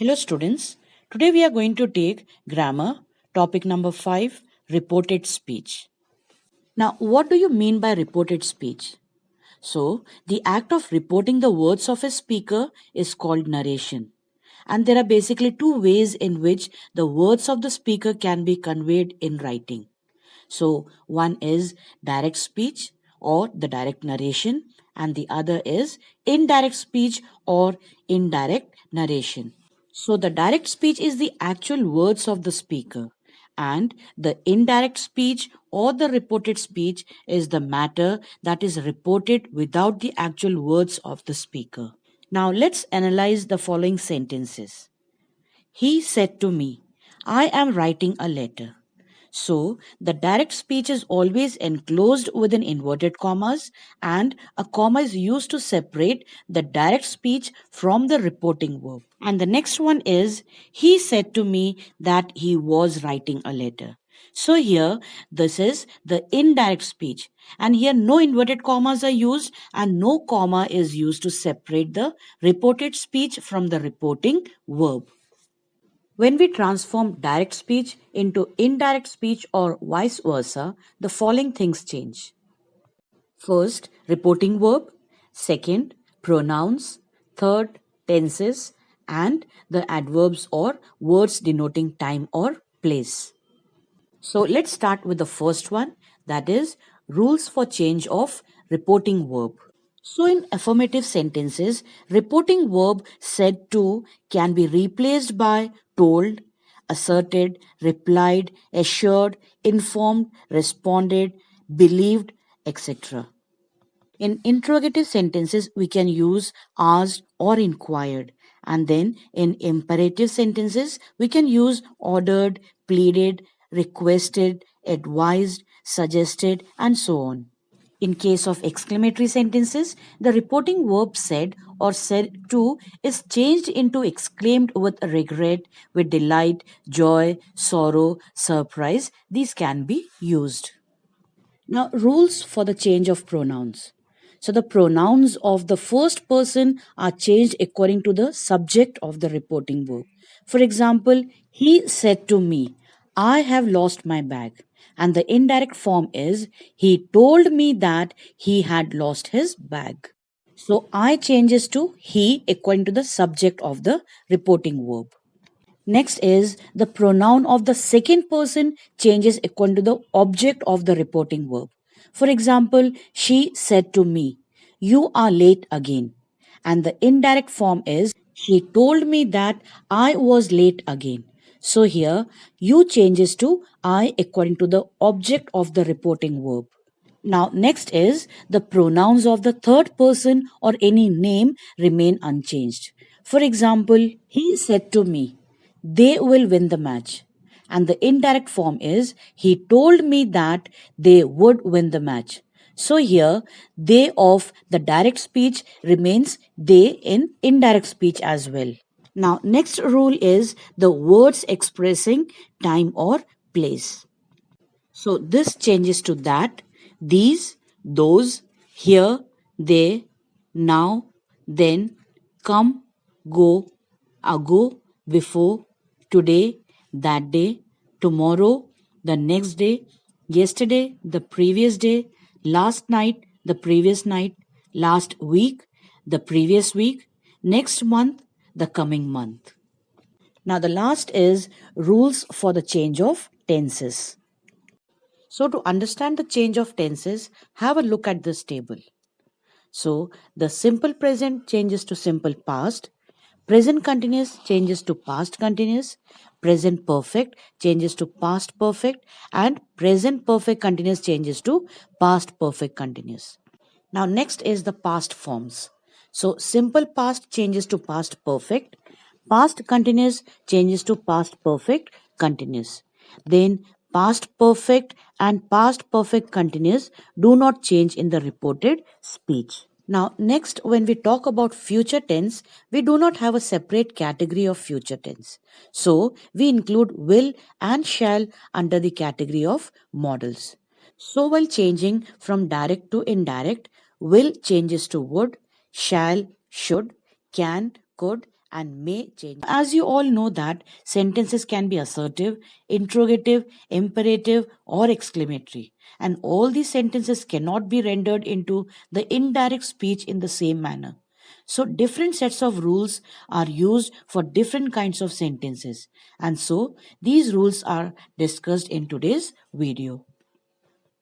Hello students, today we are going to take grammar, topic number 5, reported speech. Now what do you mean by reported speech? So the act of reporting the words of a speaker is called narration. And there are basically two ways in which the words of the speaker can be conveyed in writing. So one is direct speech or the direct narration, and the other is indirect speech or indirect narration. So the direct speech is the actual words of the speaker, and the indirect speech or the reported speech is the matter that is reported without the actual words of the speaker. Now let's analyze the following sentences. He said to me, I am writing a letter. So, the direct speech is always enclosed within inverted commas, and a comma is used to separate the direct speech from the reporting verb. And the next one is, he said to me that he was writing a letter. So, here this is the indirect speech, and here no inverted commas are used, and no comma is used to separate the reported speech from the reporting verb. When we transform direct speech into indirect speech or vice versa, the following things change. First, reporting verb. Second, pronouns. Third, tenses. And the adverbs or words denoting time or place. So let's start with the first one, that is rules for change of reporting verb. So, in affirmative sentences, reporting verb said to can be replaced by told, asserted, replied, assured, informed, responded, believed, etc. In interrogative sentences, we can use asked or inquired. And then in imperative sentences, we can use ordered, pleaded, requested, advised, suggested, and so on. In case of exclamatory sentences, the reporting verb said or said to is changed into exclaimed with regret, with delight, joy, sorrow, surprise. These can be used. Now, rules for the change of pronouns. So, the pronouns of the first person are changed according to the subject of the reporting verb. For example, he said to me, I have lost my bag. And the indirect form is, he told me that he had lost his bag. So, I changes to he according to the subject of the reporting verb. Next is the pronoun of the second person changes according to the object of the reporting verb. For example, she said to me, you are late again. And the indirect form is, she told me that I was late again. So here, you changes to I according to the object of the reporting verb. Now, next is the pronouns of the third person or any name remain unchanged. For example, he said to me, they will win the match. And the indirect form is, he told me that they would win the match. So here, they of the direct speech remains they in indirect speech as well. Now, next rule is the words expressing time or place. So this changes to that, these, those, here, they, now, then, come, go, ago, before, today, that day, tomorrow, the next day, yesterday, the previous day, last night, the previous night, last week, the previous week, next month, the coming month. Now the last is rules for the change of tenses. So, to understand the change of tenses, have a look at this table. So, the simple present changes to simple past, present continuous changes to past continuous, present perfect changes to past perfect, and present perfect continuous changes to past perfect continuous. Now, next is the past forms. So, simple past changes to past perfect, past continuous changes to past perfect continuous. Then, past perfect and past perfect continuous do not change in the reported speech. Now, next, when we talk about future tense, we do not have a separate category of future tense. So, we include will and shall under the category of modals. So, while changing from direct to indirect, will changes to would, shall, should, can, could, and may change. As you all know that sentences can be assertive, interrogative, imperative or exclamatory, and all these sentences cannot be rendered into the indirect speech in the same manner. So different sets of rules are used for different kinds of sentences, and so these rules are discussed in today's video.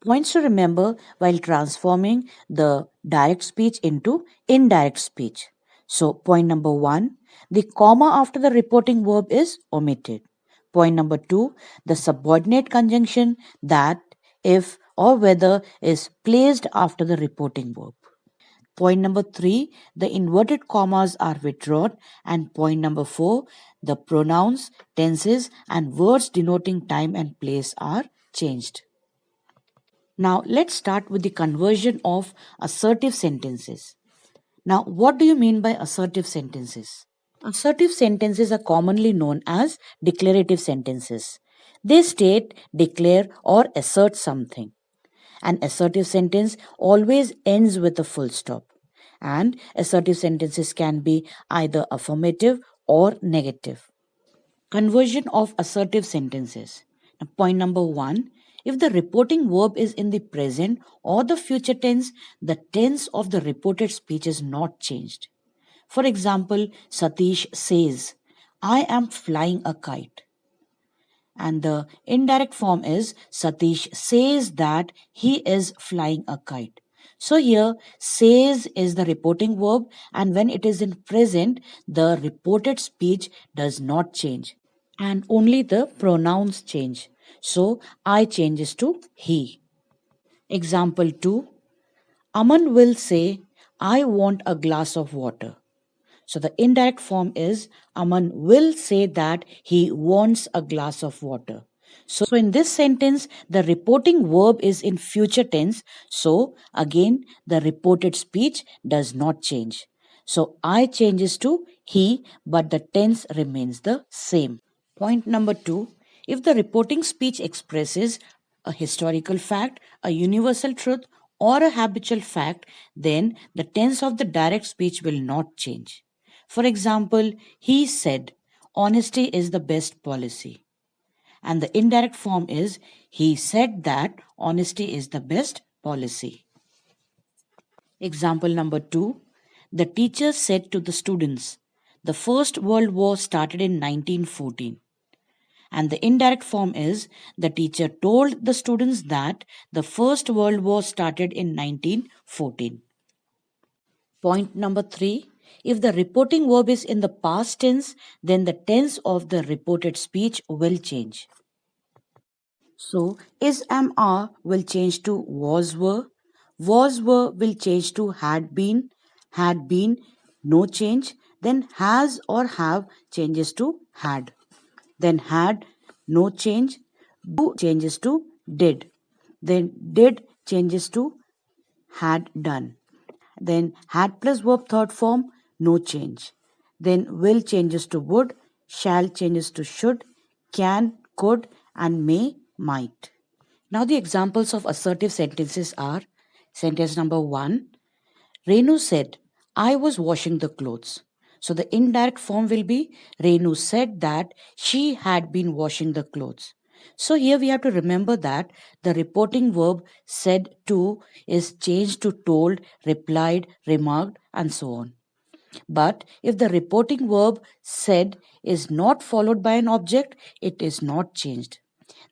Points to remember while transforming the direct speech into indirect speech. So, point number one, the comma after the reporting verb is omitted. Point number two, the subordinate conjunction that, if, or whether is placed after the reporting verb. Point number three, the inverted commas are withdrawn. And point number four, the pronouns, tenses, and words denoting time and place are changed. Now, let's start with the conversion of assertive sentences. Now, what do you mean by assertive sentences? Assertive sentences are commonly known as declarative sentences. They state, declare, or assert something. An assertive sentence always ends with a full stop. And assertive sentences can be either affirmative or negative. Conversion of assertive sentences. Now, point number one, if the reporting verb is in the present or the future tense, the tense of the reported speech is not changed. For example, Satish says, I am flying a kite. And the indirect form is Satish says that he is flying a kite. So here, says is the reporting verb, and when it is in present, the reported speech does not change, and only the pronouns change. So I changes to he. Example 2, Aman will say, I want a glass of water. So the indirect form is Aman will say that he wants a glass of water. So in this sentence, the reporting verb is in future tense. So again, the reported speech does not change. So I changes to he, but the tense remains the same. Point number two, if the reporting speech expresses a historical fact, a universal truth, or a habitual fact, then the tense of the direct speech will not change. For example, he said, honesty is the best policy. And the indirect form is, he said that honesty is the best policy. Example number two, the teacher said to the students, the First World War started in 1914. And the indirect form is, the teacher told the students that the First World War started in 1914. Point number three, if the reporting verb is in the past tense, then the tense of the reported speech will change. So, is am are will change to was were will change to had been, no change, then has or have changes to had, then had, no change, do changes to did, then did changes to had done, then had plus verb third form, no change, then will changes to would, shall changes to should, can, could, and may, might. Now the examples of assertive sentences are, sentence number one, Renu said, I was washing the clothes. So the indirect form will be, Renu said that she had been washing the clothes. So here we have to remember that the reporting verb said to is changed to told, replied, remarked, and so on. But if the reporting verb said is not followed by an object, it is not changed.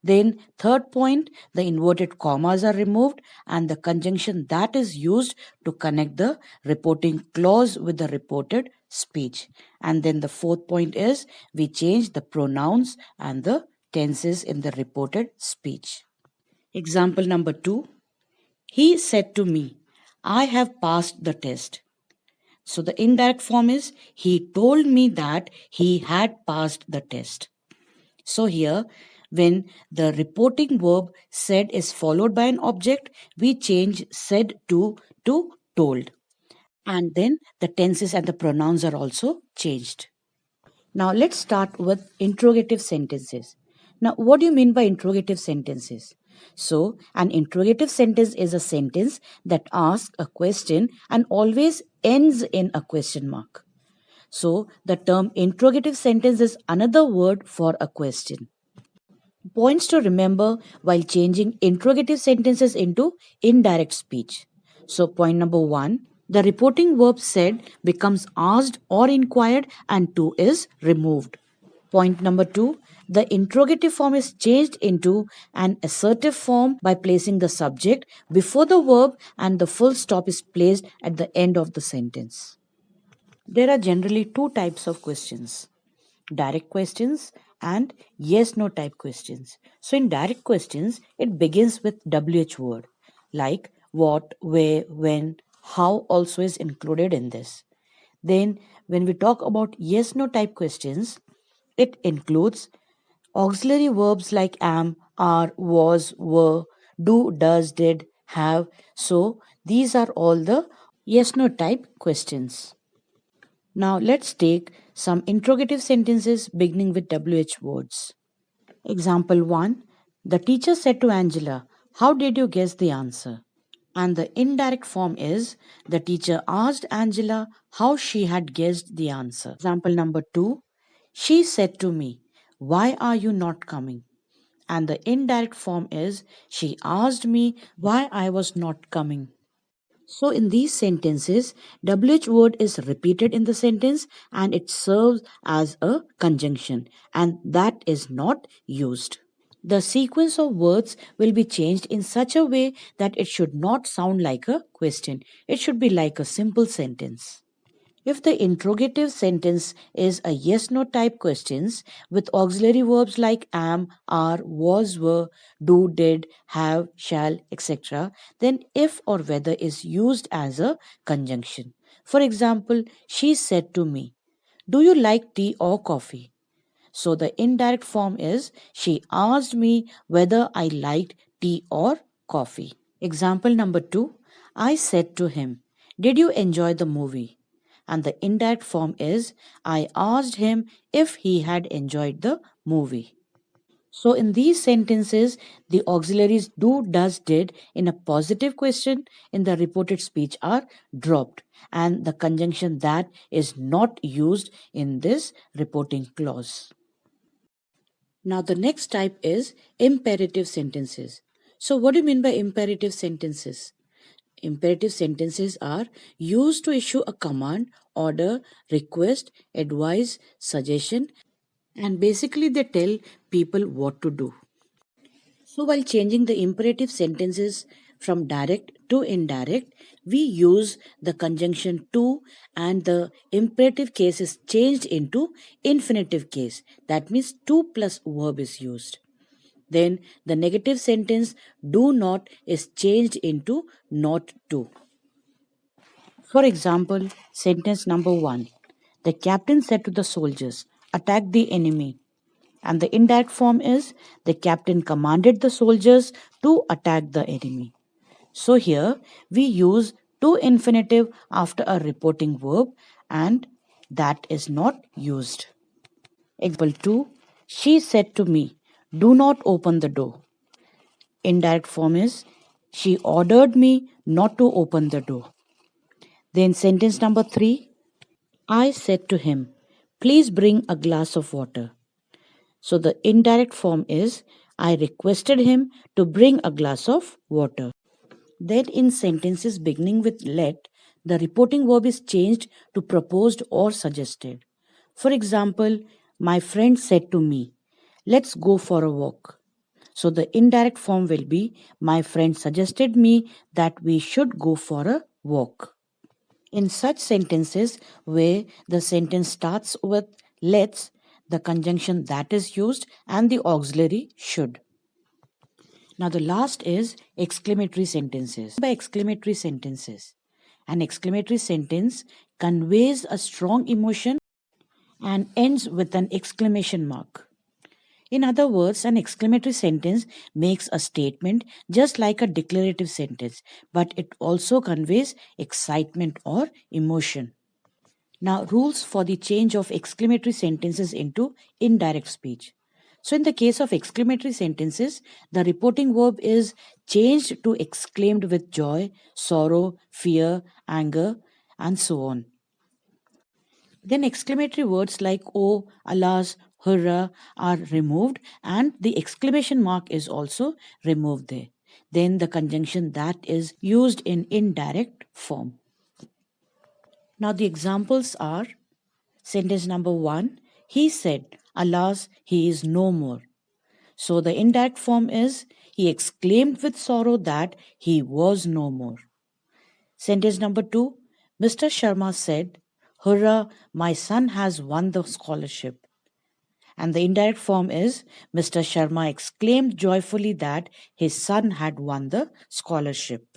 Then, third point, the inverted commas are removed and the conjunction that is used to connect the reporting clause with the reported speech. And then the fourth point is we change the pronouns and the tenses in the reported speech. Example number two, he said to me, I have passed the test. So the indirect form is he told me that he had passed the test. So here, when the reporting verb said is followed by an object, we change said to told. And then the tenses and the pronouns are also changed. Now let's start with interrogative sentences. Now, what do you mean by interrogative sentences? So, an interrogative sentence is a sentence that asks a question and always ends in a question mark. So the term interrogative sentence is another word for a question. Points to remember while changing interrogative sentences into indirect speech. So, point number one, the reporting verb said becomes asked or inquired, and to is removed. Point number two, the interrogative form is changed into an assertive form by placing the subject before the verb and the full stop is placed at the end of the sentence. There are generally two types of questions: direct questions and yes no type questions. So, in direct questions, it begins with WH word like what, where, when, how also is included in this. Then, when we talk about yes no type questions, it includes auxiliary verbs like am, are, was, were, do, does, did, have. So, these are all the yes no type questions. Now let's take some interrogative sentences beginning with WH words. Example 1. The teacher said to Angela, "How did you guess the answer?" And the indirect form is the teacher asked Angela how she had guessed the answer. Example number 2. She said to me, "Why are you not coming?" And the indirect form is she asked me why I was not coming. So, in these sentences, WH word is repeated in the sentence and it serves as a conjunction, and that is not used. The sequence of words will be changed in such a way that it should not sound like a question, it should be like a simple sentence. If the interrogative sentence is a yes no type questions with auxiliary verbs like am, are, was, were, do, did, have, shall, etc., then if or whether is used as a conjunction. For example, she said to me, "Do you like tea or coffee?" So the indirect form is she asked me whether I liked tea or coffee. Example number 2, I said to him, "Did you enjoy the movie?" And the indirect form is I asked him if he had enjoyed the movie. So, in these sentences, the auxiliaries do, does, did in a positive question in the reported speech are dropped, and the conjunction that is not used in this reporting clause. Now, the next type is imperative sentences. So, what do you mean by imperative sentences? Imperative sentences are used to issue a command, order, request, advice, suggestion, and basically they tell people what to do. So, while changing the imperative sentences from direct to indirect, we use the conjunction to, and the imperative case is changed into infinitive case. That means to plus verb is used. Then the negative sentence do not is changed into not to. For example, sentence number 1. The captain said to the soldiers, "Attack the enemy." And the indirect form is the captain commanded the soldiers to attack the enemy. So here we use to infinitive after a reporting verb, and that is not used. Example 2. She said to me, "Do not open the door." Indirect form is she ordered me not to open the door. Then sentence number 3. I said to him, "Please bring a glass of water." So the indirect form is I requested him to bring a glass of water. Then in sentences beginning with let, the reporting verb is changed to proposed or suggested. For example, my friend said to me, "Let's go for a walk." So the indirect form will be my friend suggested me that we should go for a walk. In such sentences where the sentence starts with let's, the conjunction that is used and the auxiliary should. Now the last is exclamatory sentences. By exclamatory sentences, an exclamatory sentence conveys a strong emotion and ends with an exclamation mark. In other words, an exclamatory sentence makes a statement just like a declarative sentence, but it also conveys excitement or emotion. Now, rules for the change of exclamatory sentences into indirect speech. So, in the case of exclamatory sentences, the reporting verb is changed to exclaimed with joy, sorrow, fear, anger, and so on. Then exclamatory words like oh, alas, hurrah are removed, and the exclamation mark is also removed there. Then the conjunction that is used in indirect form. Now the examples are sentence number 1, he said, alas, he is no more. So the indirect form is he exclaimed with sorrow that he was no more. Sentence number 2, Mr. Sharma said, hurrah, my son has won the scholarship. And the indirect form is Mr. Sharma exclaimed joyfully that his son had won the scholarship.